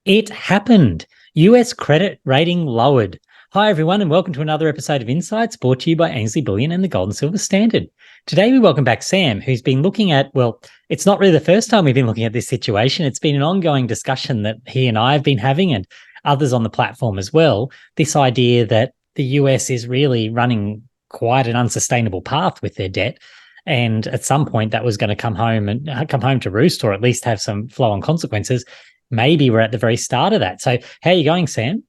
It happened. US credit rating lowered. Hi, everyone, and welcome to another episode of Insights brought to you by Ainslie Bullion and the Gold and Silver Standard. Today, we welcome back Sam, who's been looking at, well, it's not really the first time we've been looking at this situation. It's been an ongoing discussion that he and I have been having and others on the platform as well. This idea that the US is really running quite an unsustainable path with their debt. And at some point, that was going to come home to roost, or at least have some flow-on consequences. Maybe we're at the very start of that. So how are you going, Sam?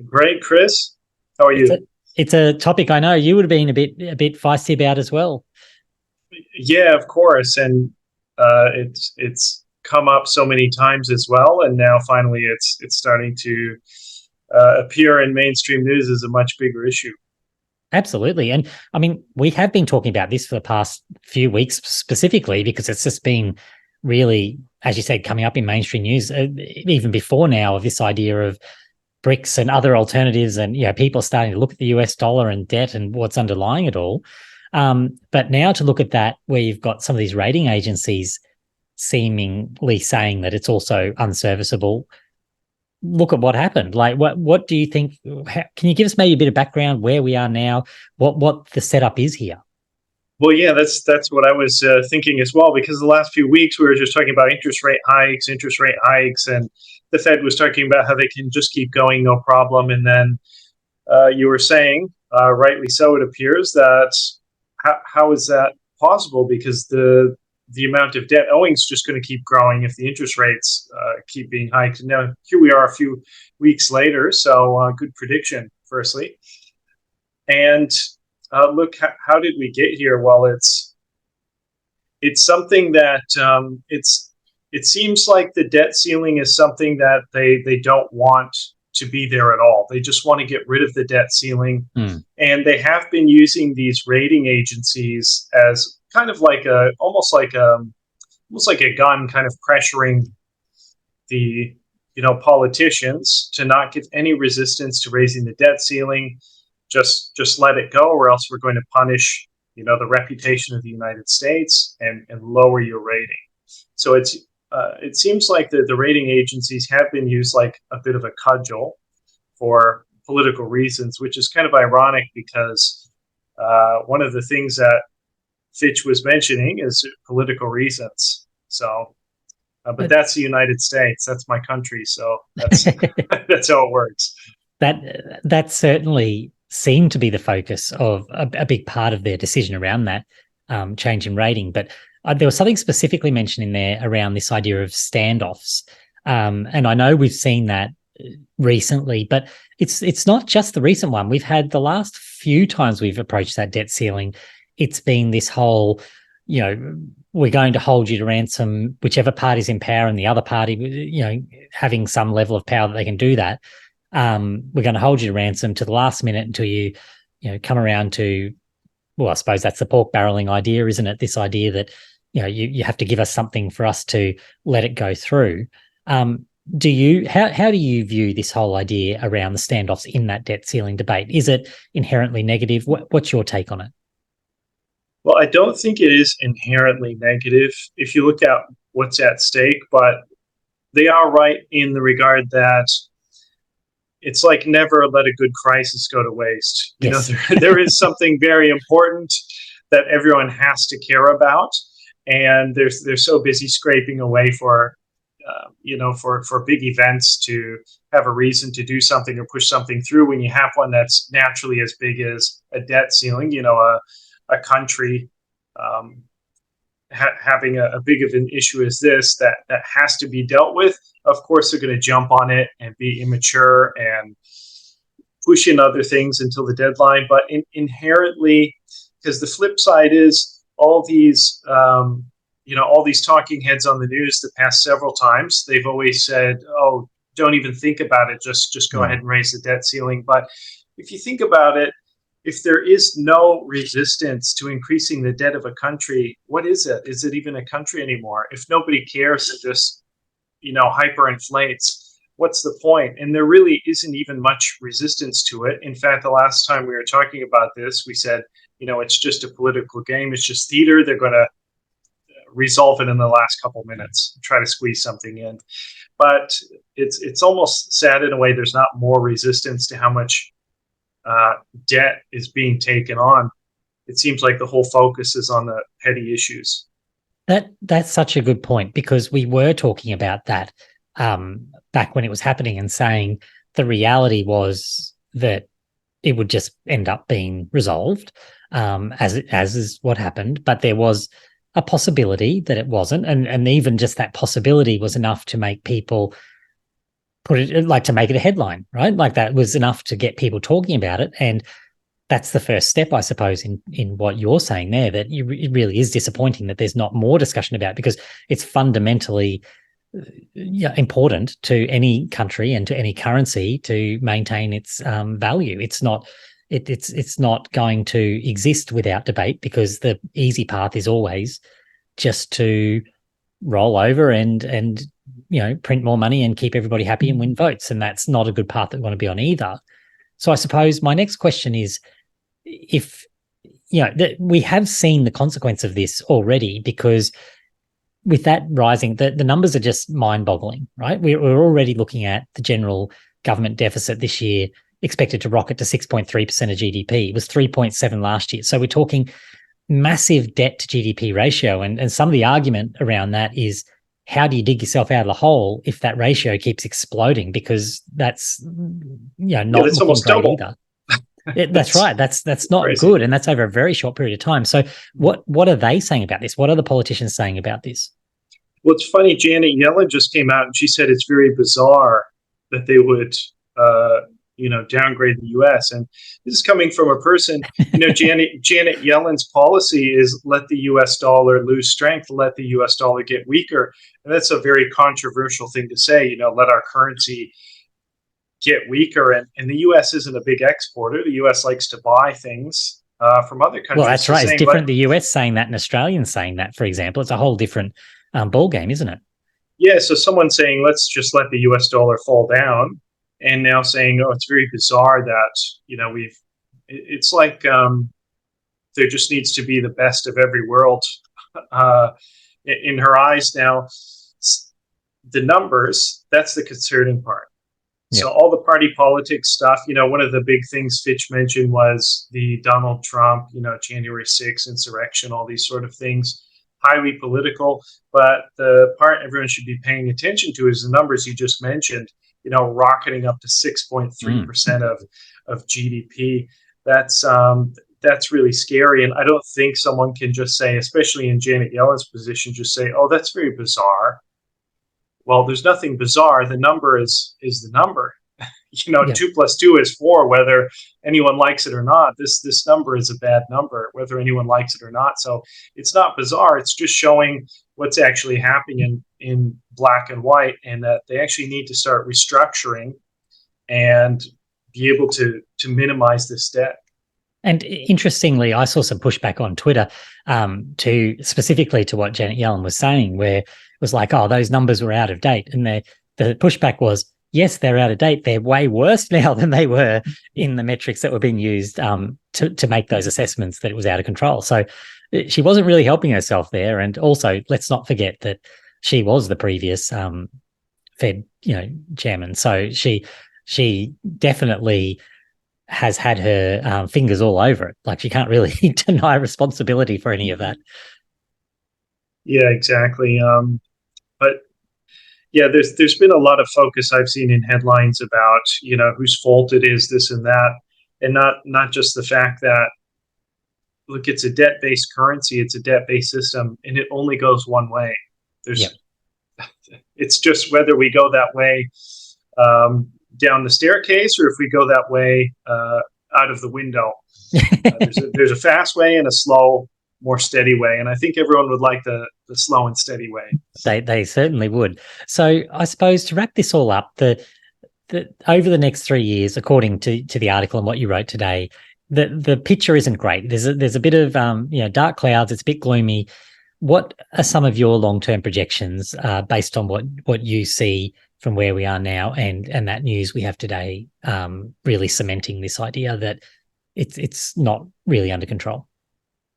Great, Chris. How are you? It's a topic I know you would have been a bit feisty about as well. Yeah, of course. And it's come up so many times as well. And now finally it's starting to appear in mainstream news as a much bigger issue. Absolutely. And I mean, we have been talking about this for the past few weeks specifically because it's just been really, as you said, coming up in mainstream news, even before now, of this idea of BRICS and other alternatives, and people starting to look at the US dollar and debt and what's underlying it all. But now to look at that, where you've got some of these rating agencies seemingly saying that it's also unserviceable. Look at what happened. Like, what do you think? Can you give us maybe a bit of background where we are now, what the setup is here? Well, yeah, that's what I was thinking as well, because the last few weeks we were just talking about interest rate hikes, and the Fed was talking about how they can just keep going, no problem. And then you were saying, rightly so, it appears that how is that possible? Because the amount of debt owing is just going to keep growing if the interest rates keep being hiked. And now here we are a few weeks later, so good prediction, firstly. And look, how did we get here? Well, it's something that it seems like the debt ceiling is something that they don't want to be there at all. They just want to get rid of the debt ceiling. And they have been using these rating agencies as kind of like almost like a gun, kind of pressuring the politicians to not give any resistance to raising the debt ceiling. Just let it go, or else we're going to punish, the reputation of the United States and lower your rating. So it seems like the rating agencies have been used like a bit of a cudgel for political reasons, which is kind of ironic because one of the things that Fitch was mentioning is political reasons. So, but that's the United States. That's my country. So that's that's how it works. That certainly seemed to be the focus of a big part of their decision around that change in rating. But there was something specifically mentioned in there around this idea of standoffs. And I know we've seen that recently, but it's not just the recent one. We've had the last few times we've approached that debt ceiling. It's been this whole, we're going to hold you to ransom, whichever party's in power, and the other party, having some level of power that they can do that. We're going to hold you to ransom to the last minute until you come around to, well, I suppose that's the pork barreling idea, isn't it? This idea that, you have to give us something for us to let it go through. How do you view this whole idea around the standoffs in that debt ceiling debate? Is it inherently negative? What's your take on it? Well, I don't think it is inherently negative if you look at what's at stake, but they are right in the regard that it's like never let a good crisis go to waste. Yes. There is something very important that everyone has to care about, and they're so busy scraping away for big events to have a reason to do something or push something through. When you have one that's naturally as big as a debt ceiling, a country having a big of an issue as this that has to be dealt with, of course they're going to jump on it and be immature and push in other things until the deadline. But inherently, because the flip side is all these talking heads on the news the past several times, they've always said, oh, don't even think about it, just go ahead and raise the debt ceiling. But if you think about it, if there is no resistance to increasing the debt of a country, what is it? Is it even a country anymore? If nobody cares, it just, hyperinflates, what's the point? And there really isn't even much resistance to it. In fact, the last time we were talking about this, we said, it's just a political game. It's just theater. They're going to resolve it in the last couple minutes, try to squeeze something in. but it's almost sad in a way. There's not more resistance to how much debt is being taken on. It seems like the whole focus is on the petty issues. That's such a good point, because we were talking about that back when it was happening and saying the reality was that it would just end up being resolved, as is what happened. But there was a possibility that it wasn't, and even just that possibility was enough to make people to make it a headline, right? Like that was enough to get people talking about it. And that's the first step, I suppose, in what you're saying there, that it really is disappointing that there's not more discussion about it, because it's fundamentally important to any country and to any currency to maintain its value. It's not going to exist without debate, because the easy path is always just to roll over and print more money and keep everybody happy and win votes. And that's not a good path that we want to be on either. So I suppose my next question is, if we have seen the consequence of this already, because with that rising, the numbers are just mind-boggling, right? We're already looking at the general government deficit this year expected to rocket to 6.3% of GDP. It was 3.7 last year. So we're talking massive debt to GDP ratio. And some of the argument around that is, how do you dig yourself out of the hole if that ratio keeps exploding? Because that's not that's almost great double. either. That's right. That's not crazy. Good, and that's over a very short period of time. So what are they saying about this? What are the politicians saying about this? Well, it's funny. Janet Yellen just came out and she said it's very bizarre that they would, downgrade the U.S. And this is coming from a person, Janet Yellen's policy is let the U.S. dollar lose strength, let the U.S. dollar get weaker. And that's a very controversial thing to say, let our currency get weaker. And the U.S. isn't a big exporter. The U.S. likes to buy things from other countries. Well, that's right. It's different. The U.S. saying that and Australians saying that, for example. It's a whole different ball game, isn't it? Yeah. So someone saying, let's just let the U.S. dollar fall down, and now saying, oh, it's very bizarre that, it's like there just needs to be the best of every world in her eyes. Now, the numbers, that's the concerning part. Yeah. So all the party politics stuff, one of the big things Fitch mentioned was the Donald Trump, January 6th insurrection, all these sort of things, highly political. But the part everyone should be paying attention to is the numbers you just mentioned, rocketing up to 6.3% of GDP. That's really scary. And I don't think someone can just say, especially in Janet Yellen's position, just say, oh, that's very bizarre. Well, there's nothing bizarre. The number is the number. 2 + 2 is 4, whether anyone likes it or not. This number is a bad number, whether anyone likes it or not. So it's not bizarre. It's just showing what's actually happening in black and white, and that they actually need to start restructuring and be able to minimize this debt. And interestingly, I saw some pushback on Twitter specifically to what Janet Yellen was saying, where it was like, oh, those numbers were out of date. And the pushback was, yes, they're out of date. They're way worse now than they were in the metrics that were being used to make those assessments that it was out of control. So she wasn't really helping herself there. And also, let's not forget that she was the previous Fed, chairman. So she definitely has had her fingers all over it. Like, she can't really deny responsibility for any of that. Yeah, exactly. But yeah, there's been a lot of focus I've seen in headlines about, whose fault it is, this and that, and not just the fact that, look, it's a debt-based currency, it's a debt-based system, and it only goes one way. It's just whether we go that way down the staircase, or if we go that way out of the window. There's a fast way and a slow, more steady way, and I think everyone would like the slow and steady way. They certainly would. So I suppose to wrap this all up, the over the next 3 years, according to the article and what you wrote today, the picture isn't great. There's a bit of dark clouds. It's a bit gloomy. What are some of your long-term projections based on what you see from where we are now and that news we have today, really cementing this idea that it's not really under control?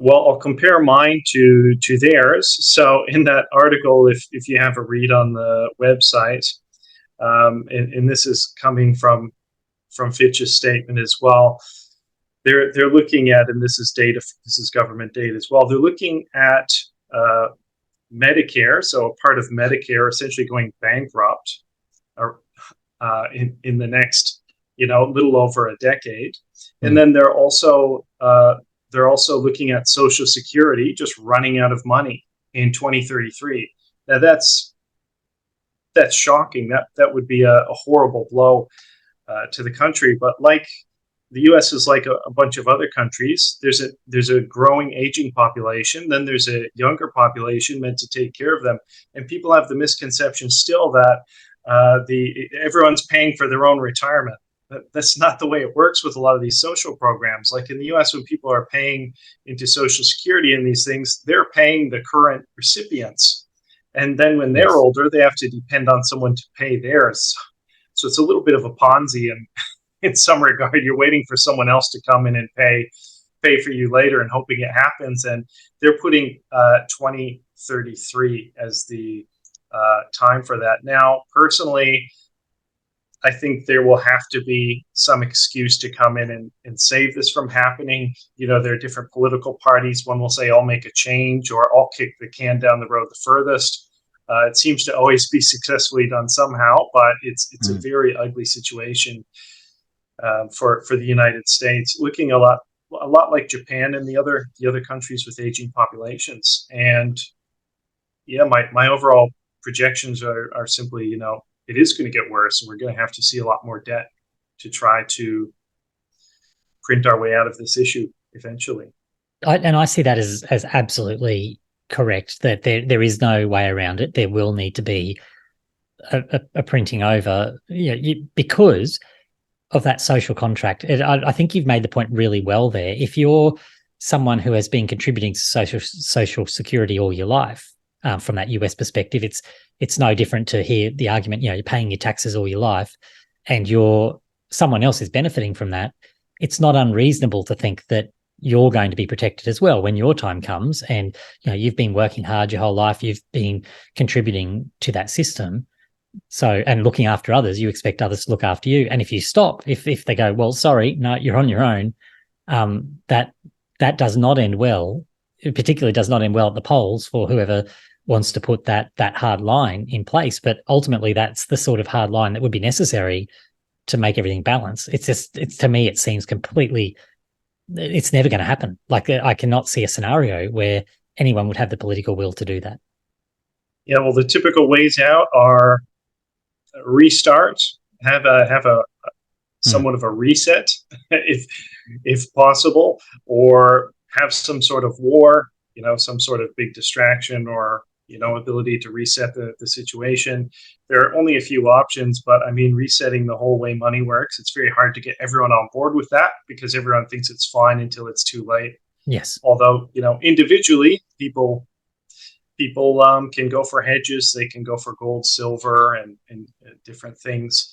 Well, I'll compare mine to theirs. So in that article, if you have a read on the website, and this is coming from Fitch's statement as well. They're looking at, and this is data, this is government data as well. They're looking at Medicare, so a part of Medicare essentially going bankrupt, or in the next, little over a decade. And then they're also looking at Social Security just running out of money in 2033. Now that's shocking. That would be a horrible blow to the country. But like the U.S. is like a bunch of other countries. There's a growing aging population. Then there's a younger population meant to take care of them, and people have the misconception still that everyone's paying for their own retirement. That's not the way it works with a lot of these social programs. Like in the U.S., when people are paying into Social Security and these things, they're paying the current recipients, and then when they're older, they have to depend on someone to pay theirs. So it's a little bit of a Ponzi, and in some regard, you're waiting for someone else to come in and pay for you later and hoping it happens. And they're putting 2033 as the time for that. Now, personally, I think there will have to be some excuse to come in and save this from happening. There are different political parties. One will say, I'll make a change, or I'll kick the can down the road the furthest. It seems to always be successfully done somehow, but it's a very ugly situation for the United States, looking a lot like Japan and the other countries with aging populations. And yeah, my overall projections are simply, it is going to get worse, and we're going to have to see a lot more debt to try to print our way out of this issue eventually. I see that as absolutely correct, that there is no way around it. There will need to be a printing over, because of that social contract. I think you've made the point really well there. If you're someone who has been contributing to social security all your life, from that US perspective, it's no different to hear the argument, you're paying your taxes all your life and someone else is benefiting from that. It's not unreasonable to think that you're going to be protected as well when your time comes, and you've been working hard your whole life, you've been contributing to that system. So, and looking after others, you expect others to look after you. And if you stop, if they go, well, sorry, no, you're on your own, that does not end well. It particularly does not end well at the polls for whoever wants to put that hard line in place. But ultimately, that's the sort of hard line that would be necessary to make everything balance. It's to me, it seems completely, it's never going to happen. Like, I cannot see a scenario where anyone would have the political will to do that. Yeah, well, the typical ways out are restart, have a somewhat of a reset, if possible, or have some sort of war, some sort of big distraction, or ability to reset the situation. There are only a few options, but I mean, resetting the whole way money works, it's very hard to get everyone on board with that, because everyone thinks it's fine until it's too late. Yes. Although, individually, people can go for hedges, they can go for gold, silver, and different things.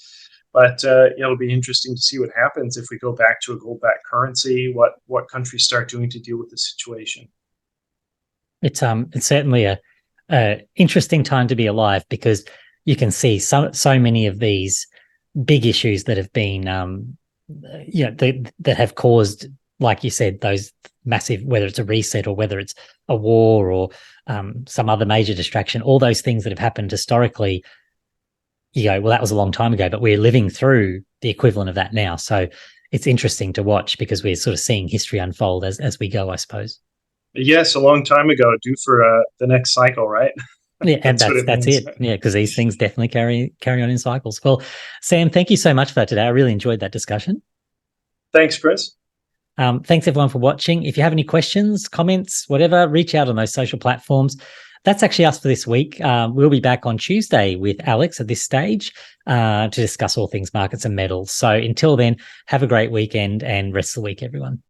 But it'll be interesting to see what happens if we go back to a gold-backed currency, what countries start doing to deal with the situation. It's certainly a interesting time to be alive, because you can see so many of these big issues that have been that have caused, like you said, those massive, whether it's a reset or whether it's a war or some other major distraction, all those things that have happened historically, well, that was a long time ago, but we're living through the equivalent of that now. So it's interesting to watch, because we're sort of seeing history unfold as we go, I suppose. Yes, a long time ago, due for the next cycle, right? Yeah, and that's it. Yeah, because these things definitely carry on in cycles. Well, Sam, thank you so much for that today. I really enjoyed that discussion. Thanks, Chris. Thanks, everyone, for watching. If you have any questions, comments, whatever, reach out on those social platforms. That's actually us for this week. We'll be back on Tuesday with Alex at this stage to discuss all things markets and metals. So until then, have a great weekend and rest of the week, everyone.